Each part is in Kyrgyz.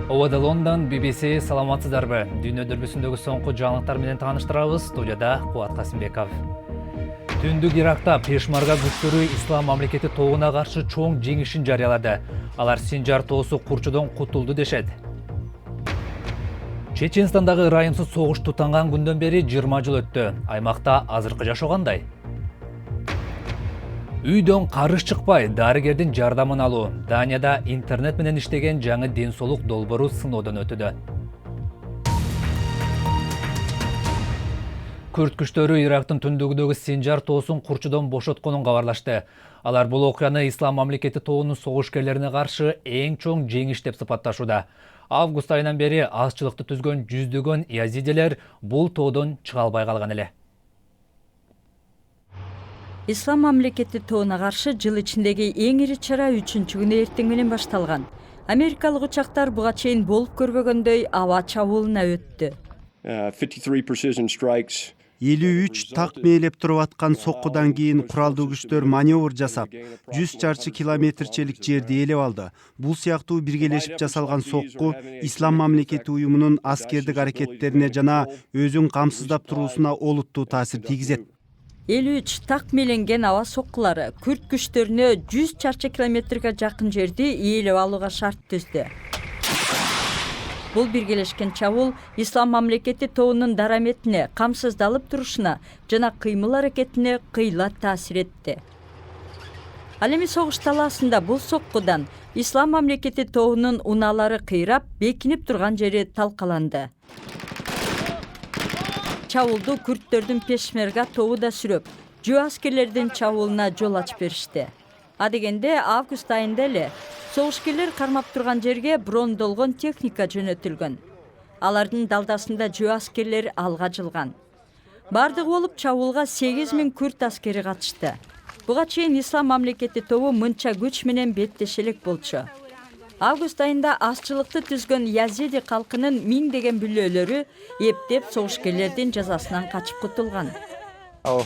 Ovada London, BBC, саламатсыздарбы. Дүйнө дүрбүсүндөгү соңку жаңылыктар менен тааныштырабыз. Студияда Кубат Касымбеков. Түндүк Иракта пешмарга күчтөрү Ислам мамлекети тобуна каршы чоң жеңишин жарыялады. Алар Синжар тоосу курчудон кутулду дешет. Чеченстандагы ырайымсыз согуш тутанган күндөн бери 20 жыл өттү. Аймакта азыркы жашоо кандай? Үйдөн карыш чыкпай, дарыгердин жардамын алуу. Данияда интернет менен иштеген жаңы ден соолук долбоору сыноодон өтүүдө. Күрд күчтөрү Ирактын түндүгүндөгү Синжар тоосун курчудон бошотконун кабарлашты. Алар бул окуяны Ислам мамлекети тобунун согушкерлерине каршы эң чоң жеңиш деп сыпатташууда. Август айынан бери азчылыкты түзгөн жүздөгөн язидилер бул тоодон чыга албай калган эле. Ислам мамлекети тобуна каршы жыл ичиндеги эң ири чара 3-күнү эртең менен башталган. Америкалык учактар буга чейин болуп көрбөгөндөй аба чабуулуна өттү. 53 так мээлеп туруп аткан соккудан кийин куралдуу күчтөр маневр жасап, 100 чарчы километрчелик жерди ээлеп алды. Бул сыяктуу биргелешип жасалган сокку Ислам мамлекети уюмунун аскердик аракеттерине жана өзүн камсыздап туруусуна олуттуу таасир тийгизет. 53 так мээленген аба соккулары күрд күчтөрүнө 100 чарчы километрге жакын жерди ээлеп алууга шарт түздү. Бул биргелешкен чабуул Ислам мамлекети тобунун дараметине, камсыздалып турушуна жана кыймыл аракетине кыйла таасир этти. Ал эми согуш талаасында бул соккудан Ислам мамлекети тобунун унаалары кыйрап, бекинип турган жери талкаланды. Чабуулду күрдтөрдүн пешмерга тобу да сүрөп, жөө аскерлердин чабуулуна жол ачып беришти. Адегенде август айында эле согушкерлер кармап турган жерге брондолгон техника жөнөтүлгөн. Алардын далдасында жөө аскерлери алга жылган. Бардыгы болуп чабуулга 8000 күрд аскери катышты. Буга чейин Ислам мамлекети тобу мынча күч менен беттеше элек болчу. Август айында азчылыкты түзгөн Язиди калкынын миңдеген бүлөлөрү эптеп согушкерлердин жазасынан качып кутулган. Ал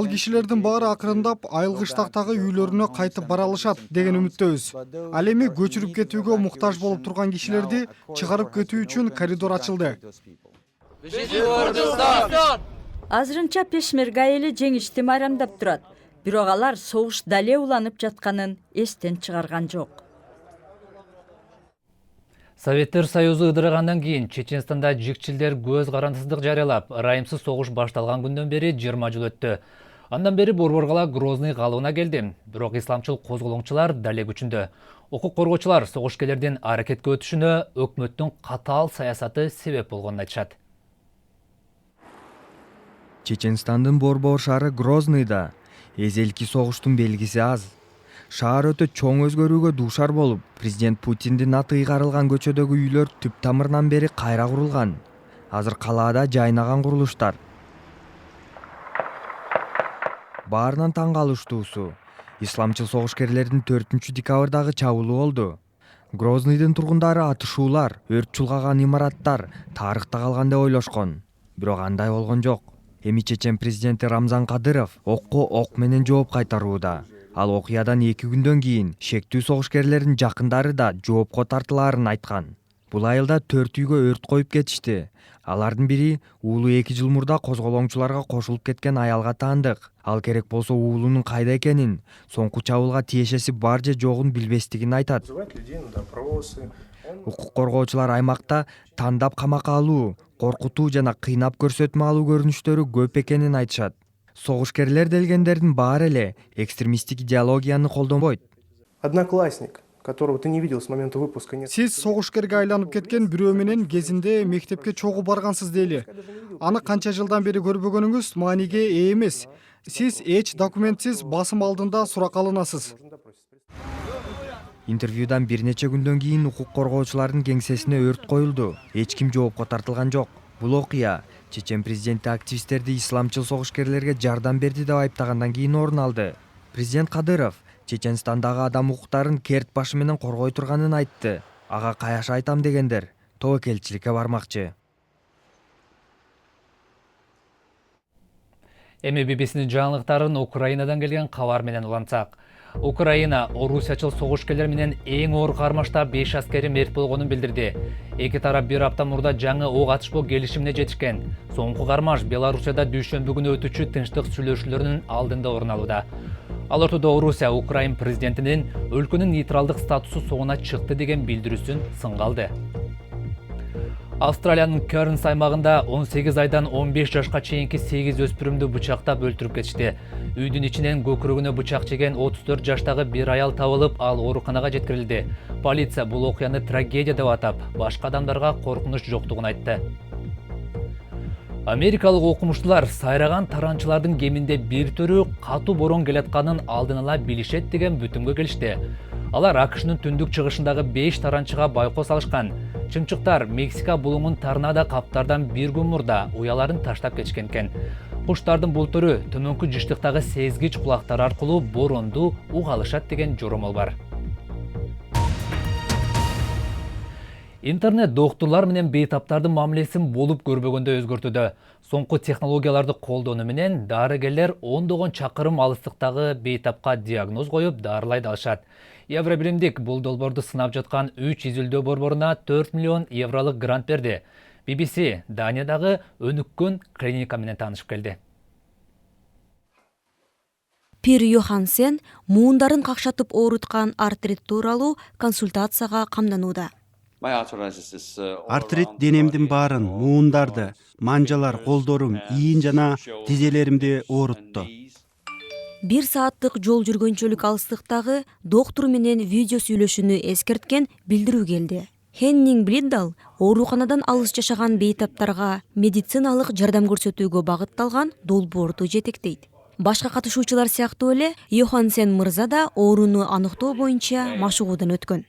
кишилердин баары акырындап айылгыштактагы үйлөрүнө кайтып бара алышат деген үмүттөбүз. Ал эми көчүрүп кетүүгө муктаж болуп турган кишилерди чыгарып кетүү үчүн коридор ачылды. Азырынча пешмерга эли жеңишти майрамдап турат. Бирок алар согуш дале уланып жатканын эстен чыгарган жок. Советтер Союзу ыдырыгандан кийин Чеченстанда жикчилдер көз карандысыздык жарыялап, ырайымсыз согуш башталган күндөн бери 20 жыл өттү. Андан бери борборгала Грозный калыбына келди. Бирок исламчыл козголоңчулар дале күчүндө. Укук коргоочулар согушкерлердин аракетке өтүшүнө өкмөттүн катаал саясаты себеп болгонун айтышат. Чеченстандын борбор шаары Грознийда эзелки согуштун белгиси аз. Шаар өтө чоң өзгөрүүгө дуушар болуп, президент Путиндин аты ыйгарылган көчөдөгү үйлөр түп тамырынан бери кайра курулган. Азыр калаада жайнаган курулуштар. Баарынан таң калыштуусу, исламчыл согушкерлердин 4-декабрдагы чабуулу болду. Грознийдин тургундары атышуулар, өрт чулгаган имараттар тарыхта калган деп ойлошкон. Бирок андай болгон жок. Эми Чечен президенти Рамзан Кадыров окко ок менен жооп кайтарууда. Ал окуядан 2 күндөн кийин шектүү согушкерлердин жакындары да жоопко тартылаарын айткан. Бул айылда 4 үйгө өрт коюп кетишти. Алардын бири уулу 2 жыл мурда козголоңчуларга кошулуп кеткен аялга таандык. Ал керек болсо уулунун кайда экенин, соңку чабуулга тиешеси бар же жогун билбестигин айтат. Укук коргоочулар аймакта тандап камакка алуу, коркутуу жана кыйнап көрсөтмө алуу көрүнүштөрү көп экенин айтышат. Согушкерлер делгендердин баары эле экстремисттик идеологияны колдонбойт. Одноклассник, которого ты не видел с момента выпуска, нет. Сиз согушкерге айланып кеткен бирөө менен кезинде мектепке чогуу баргансыз дейли. Аны канча жылдан бери көрбөгөнүңүз мааниге ээ эмес. Сиз эч документсиз басым алдында суракка алынасыз. Интервьюдан бир нече күндөн кийин укук коргоочулардын кеңсесине өрт коюлду. Эч ким жоопко тартылган жок. Бул окуя Чечен президенти активисттерди исламчыл согушкерлерге жардам берди деп айыптагандан кийин орун алды. Президент Кадыров Чеченстандагы адам укуктарын керт башы менен коргой турганын айтты. Ага каяш айтам дегендер тобокелчиликке бармакчы. Эми BBC'нин жаңылыктарын Украинадан келген кабар менен улантсак. Украина орусиячыл согушкерлер менен эң оор кармашта 5 аскери мерт болгонун билдирди. Эки тарап бир апта мурда жаңы ок атышпоо келишимине жетишкен. Соңку кармаш Белоруссияда дүйшөмбү күнү өтүүчү тынчтык сүйлөшүүлөрүнүн алдында орун алууда. Ал ортодо Орусия Украин президентинин өлкөнүн нейтралдык статусу соңуна чыкты деген билдирүүсүн сынга алды. Австралиянын Кернс аймагында 18 айдан 15 жашка чейинки 8 өспүрүмдү бычактап өлтүрүп кетишти. Үйдүн ичинен көкүрөгүнө бычак жеген 34 жаштагы бир аял табылып, ал ооруканага жеткирилди. Полиция бул окуяны трагедия деп атап, башка адамдарга коркунуч жоктугун айтты. Америкалык окумуштуулар сайраган таранчылардын кеминде бир төрү катуу борон келатканын алдын ала билишет деген бүтүмгө келишти. Алар АКШнын түндүк чыгышындагы 5 таранчыга байкоо салышкан. Чымчыктар Мексика булуңун торнадо каптардан бир күн мурда уяларын таштап кетишкен экен. Куштардын бул түрү төмөнкү жыштыктагы сезгич кулактар аркылуу боронду уга алышат деген жоромол бар. Интернет доктурлар менен бейтаптардын мамилесин болуп көрбөгөндө өзгөртүүдө. Соңку технологияларды колдонуу менен дарыгерлер ондогон чакырым алыстыктагы бейтапка диагноз коюп дарылай алышат. Евробиримдик бул долбоорду сынап жаткан 3 изилдөө борборуна 4 миллион евролук грант берди. BBC Даниядагы өнүккөн клиника менен таанышып келди. Пир Йохансен муундарын какшатып ооруткан артрит тууралуу консультацияга камданууда. Артрит денемдин баарын, муундарды, манжалар, колдорум, ийин жана тизелеримди оорутту. 1 сааттык жол жүргөнчөлүк алыстыктагы доктур менен видео сүйлөшүүнү эскерткен билдирүү келди. Хеннинг Блиддал ооруканадан алыс жашаган бейтаптарга медициналык жардам көрсөтүүгө багытталган долбоорду жетектейт. Башка катышуучулар сыяктуу эле Йохансен мырза да ооруну аныктоо боюнча машыгуудан өткөн.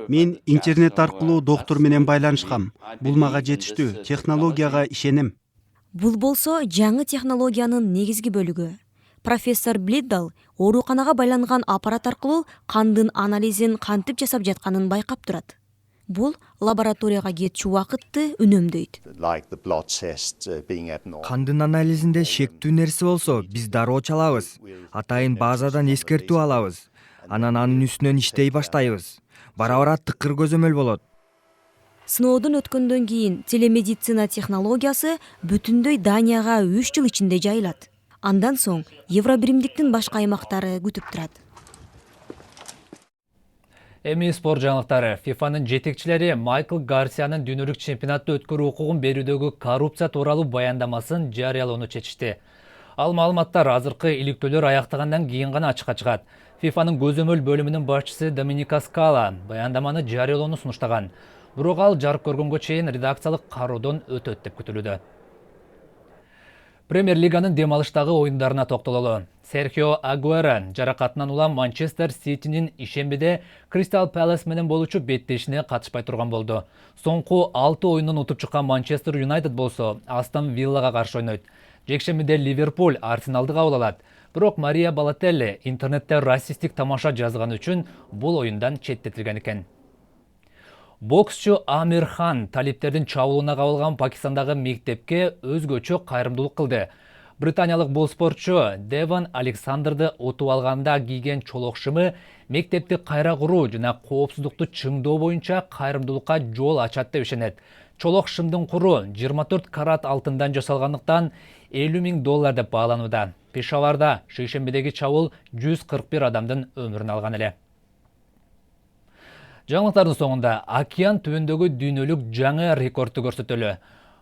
Мен интернет аркылуу доктур менен байланышкам. Бул мага жетиштүү, технологияга ишенем. Бул болсо жаңы технологиянын негизги бөлүгү. Профессор Блиддал ооруканага байланган аппарат аркылуу кандын анализин кантип жасап жатканын байкап турат. Бул лабораторияга кетчү убакытты үнөмдөйт. Кандын анализинде шектүү нерсе болсо, биз дароо чалабыз. Атайын базадан эскертүү алабыз. Анан анын үстүнөн иштей баштайбыз. Бара-бара тыкыр көзөмөл болот. Сыноодон өткөндөн кийин телемедицина технологиясы бүтүндөй Данияга 3 жыл ичинде жайылат. Андан соң Евробиримдиктин башка аймактары күтүп турат. Эми спорт жаңылыктары. ФИФАнын жетекчилери Майкл Гарсиянын дүйнөлүк чемпионатты өткөрүү укугун берүүдөгү коррупция тууралуу баяндамасын жарыялоону чечишти. Ал маалыматтар азыркы иликтөөлөр аяктагандан кийин гана ачыкка чыгат. ФИФАнын көзөмөл бөлүмүнүн башчысы Доминика Скала баяндаманы жарыялоону сунуштаган. Бирок ал жарык көргөнгө чейин редакциялык кароодон өтөт деп күтүлүүдө. Премьер лиганын демалыштагы оюндарына токтололу. Серхио Агуэро жаракатынан улам Манчестер Ситинин ишембиде Кристал Пэлас менен болуучу беттешине катышпай турган болду. Соңку 6 оюнун утуп чыккан Манчестер Юнайтед болсо Астон Виллага каршы ойнойт. Жекшембиде Ливерпуль Арсеналды кабыл алат. Бирок Мария Балотелли интернетте расисттик тамаша жазганы үчүн бул оюндан четтетилген экен. Боксчу Амир Хан талиптердин чабуулуна кабылган Пакистандагы мектепке өзгөчө кайрымдуулук кылды. Британиялык бул спортчу Девон Александрды утуп алганда кийген чолок шымы мектепти кайра куруу жана коопсуздукту чыңдоо боюнча кайрымдуулукка жол ачат деп ишенет. Чолок шымдын куру 24 карат алтындан жасалгандыктан $50,000 деп бааланууда. Пешаварда шейшембидеги чабуул 141 адамдын өмүрүн алган эле. Жаңылыктардын соңунда океан түбүндөгү дүйнөлүк жаңы рекордду көрсөтөлү.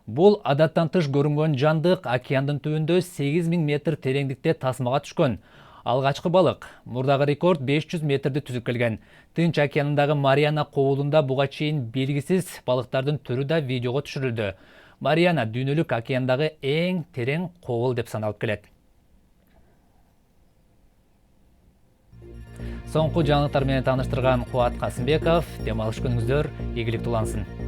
Бул адаттан тыш көрүнгөн жандык океандын түбүндө 8000 метр тереңдикте тасмага түшкөн. Алгачкы балык, мурдагы рекорд 500 метрди түзүп келген. Тынч океанындагы Мариана кобулунда буга чейин белгисиз балыктардын түрү да видеого түшүрүлдү. Мариана дүйнөлүк океандагы эң терең кобул деп саналып келет. Соңку жаңылыктар менен тааныштырган Кубат Касымбеков. Демалыш күнүңүздөр ийгиликтүү улансын.